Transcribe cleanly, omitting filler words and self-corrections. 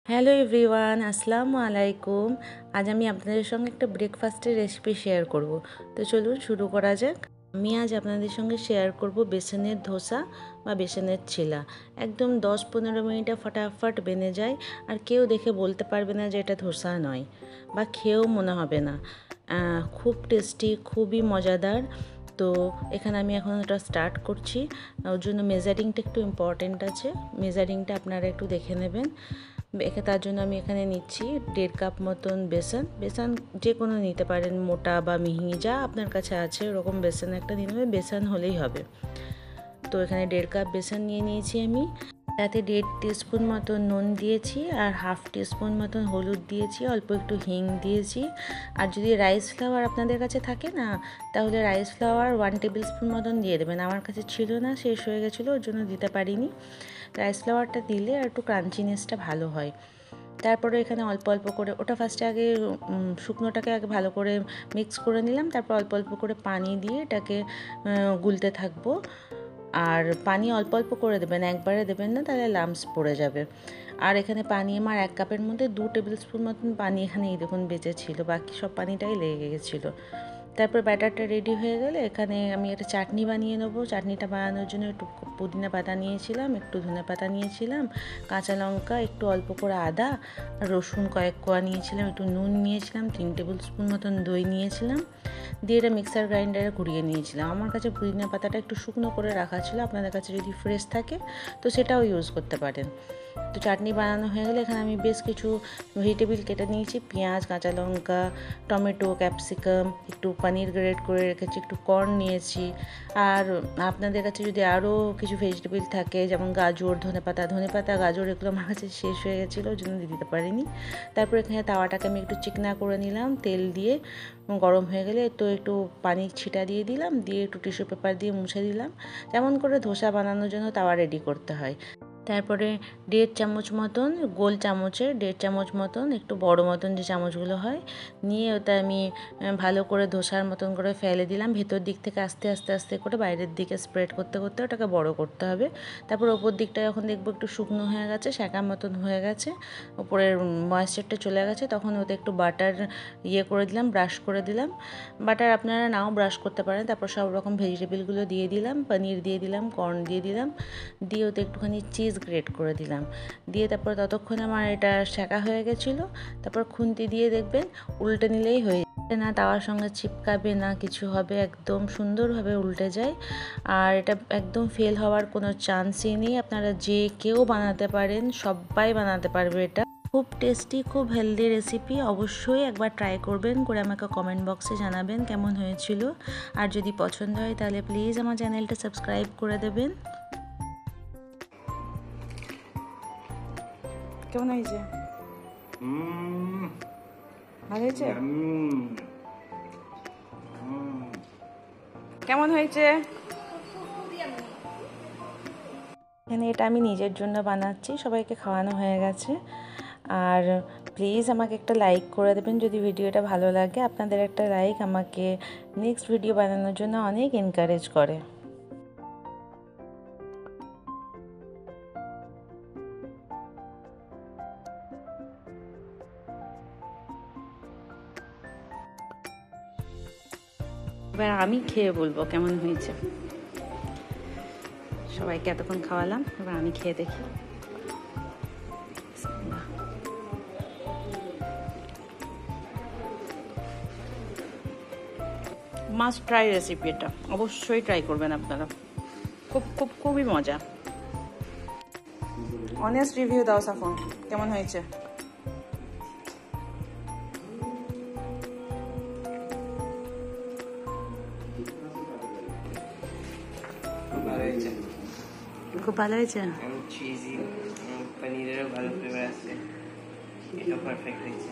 Hello everyone, আসসালামু আলাইকুম। আজ আমি আপনাদের সঙ্গে একটা ব্রেকফাস্টের রেসিপি শেয়ার করব। তো চলুন শুরু করা যাক। আমি আজ আপনাদের সঙ্গে শেয়ার করব বেসনের ধোসা বা বেসনের ছিলা। একদম 10-15 মিনিটে ফটাফট বেনে যায়, আর কেউ দেখে বলতে পারবে না যে এটা ধোসা নয়, বা খেয়েও মনে হবে না। খুব টেস্টি, খুবই মজাদার। তো এখানে আমি এখন এটা স্টার্ট করছি। ওর জন্য মেজারিংটা একটু ইম্পর্টেন্ট আছে, মেজারিংটা আপনারা একটু দেখে নেবেন। তার জন্য আমি এখানে নিচ্ছি 1.5 কাপ মতন বেসন যে কোনো নিতে পারেন, মোটা বা মিহি যা আপনার কাছে আছে ওরকম বেসন একটা নিয়ে নেবে, বেসন হলেই হবে। তো এখানে 1.5 কাপ বেসন নিয়ে নিয়েছি আমি। তাতে 1.5 টিস্পুন মতন নুন দিয়েছি, আর 1/2 টিস্পুন মতন হলুদ দিয়েছি, অল্প একটু হিং দিয়েছি। আর যদি রাইস ফ্লাওয়ার আপনাদের কাছে থাকে না, তাহলে রাইস ফ্লাওয়ার 1 টেবিল স্পুন মতন দিয়ে দেবেন। আমার কাছে ছিল না, শেষ হয়ে গেছিলো, ওর জন্য দিতে পারিনি। রাইস ফ্লাওয়ারটা দিলে আর একটু ক্রাঞ্চিনেসটা ভালো হয়। তারপরে এখানে অল্প অল্প করে ওটা ফার্স্টে আগে শুকনোটাকে আগে ভালো করে মিক্স করে নিলাম, তারপর অল্প অল্প করে পানি দিয়ে এটাকে গুলতে থাকবো। আর পানি অল্প অল্প করে দেবেন, একবারে দেবেন না, তাহলে লাম্পস পড়ে যাবে। আর এখানে পানি আমার 1 কাপের মধ্যে 2 টেবিল স্পুন মতন পানি এখানে এই দেখুন বেঁচে ছিল, বাকি সব পানিটাই লেগে গেছিলো। তারপর ব্যাটারটা রেডি হয়ে গেলে এখানে আমি একটা চাটনি বানিয়ে নেবো। চাটনিটা বানানোর জন্য একটু পুদিনা পাতা নিয়েছিলাম, একটু ধনে পাতা নিয়েছিলাম, কাঁচা লঙ্কা, একটু অল্প করে আদা, রসুন কয়েক কোয়া নিয়েছিলাম, একটু নুন নিয়েছিলাম, 3 টেবিল স্পুন মতন দই নিয়েছিলাম, দিয়ে এটা মিক্সার গ্রাইন্ডারে ঘুরিয়ে নিয়েছিলাম। আমার কাছে পুদিনা পাতাটা একটু শুকনো করে রাখা ছিল, আপনাদের কাছে যদি ফ্রেশ থাকে তো সেটাও ইউজ করতে পারেন। তো চাটনি বানানো হয়ে গেলে এখানে আমি বেশ কিছু ভেজিটেবিল কেটে নিয়েছি, পেঁয়াজ, কাঁচা লঙ্কা, টমেটো, ক্যাপসিকাম, একটু পনির গ্রেট করে রেখেছি, একটু কর্ন নিয়েছি। আর আপনাদের কাছে যদি আরও কিছু ভেজিটেবিল থাকে, যেমন গাজর, ধনেপাতা, গাজর, এগুলো আমার কাছে শেষ হয়ে গেছিলো, ওই জন্য দিতে পারিনি। তারপর এখানে তাওয়াটাকে আমি একটু চিকনা করে নিলাম তেল দিয়ে। গরম হয়ে গেলে তো একটু পানি ছিটা দিয়ে দিলাম, দিয়ে একটু টিস্যু পেপার দিয়ে মুছে দিলাম, যেমন করে ধোসা বানানোর জন্য তাওয়া রেডি করতে হয়। তারপরে 1.5 চামচ মতন, গোল চামচের 1.5 চামচ মতন, একটু বড় মতন যে চামচগুলো হয়, নিয়ে ওটা আমি ভালো করে ধোসার মতন করে ফেলে দিলাম। ভেতর দিক থেকে আস্তে আস্তে আস্তে করে বাইরের দিকে স্প্রেড করতে করতে ওটাকে বড় করতে হবে। তারপর ওপর দিকটা যখন দেখবো একটু শুকনো হয়ে গেছে, শাঁকা মতন হয়ে গেছে, উপরের ময়েশ্চারটা চলে গেছে, তখন ওতে একটু বাটার করে দিলাম, ব্রাশ করে দিলাম। বাটার আপনারা নাও ব্রাশ করতে পারেন। তারপর সব রকম ভেজিটেবিলগুলো দিয়ে দিলাম, পনির দিয়ে দিলাম, কর্ন দিয়ে দিলাম, দিয়ে ওতে একটুখানি চিজ গ্রেট করে দিলাম, দিয়ে তারপর ততক্ষণ আমার এটা শাঁকা হয়ে গেছিলো। তারপর খুন্তি দিয়ে দেখবেন উল্টে নিলেই হয়ে যাবে, না তাওয়ার সঙ্গে চিপকাবে না কিছু হবে, একদম সুন্দরভাবে উল্টে যায়। আর এটা একদম ফেল হওয়ার কোনো চান্সই নেই, আপনারা যে কেউ বানাতে পারেন, সবাই বানাতে পারবে। এটা খুব টেস্টি, খুব হেলদি রেসিপি, অবশ্যই একবার ট্রাই করবেন, করে আমাকে কমেন্ট বক্সে জানাবেন কেমন হয়েছিল। আর যদি পছন্দ হয় তাহলে প্লিজ আমার চ্যানেলটা সাবস্ক্রাইব করে দেবেন। কেমন হয়েছে? ভালো হয়েছে? কেমন হয়েছে? এখানে এটা আমি নিজের জন্য বানাচ্ছি, সবাইকে খাওয়ানো হয়ে গেছে। আর প্লিজ আমাকে একটা লাইক করে দেবেন যদি ভিডিওটা ভালো লাগে। আপনাদের একটা লাইক আমাকে নেক্সট ভিডিও বানানোর জন্য অনেক এনকারেজ করে। এবার আমি খেয়ে বলবো কেমন হয়েছে। সবাইকে এতক্ষণ খাওয়ালাম, এবার আমি খেয়ে দেখি। মাস্ট ট্রাই রেসিপি, এটা অবশ্যই ট্রাই করবেন আপনারা, খুবই মজা। অনেস্ট রিভিউ দাও সাফন, কেমন হয়েছে? খুব ভালো হয়েছে। চিজি, পনিরেরও ভালো ফ্লেভার আছে, এটা পারফেক্ট হয়েছে।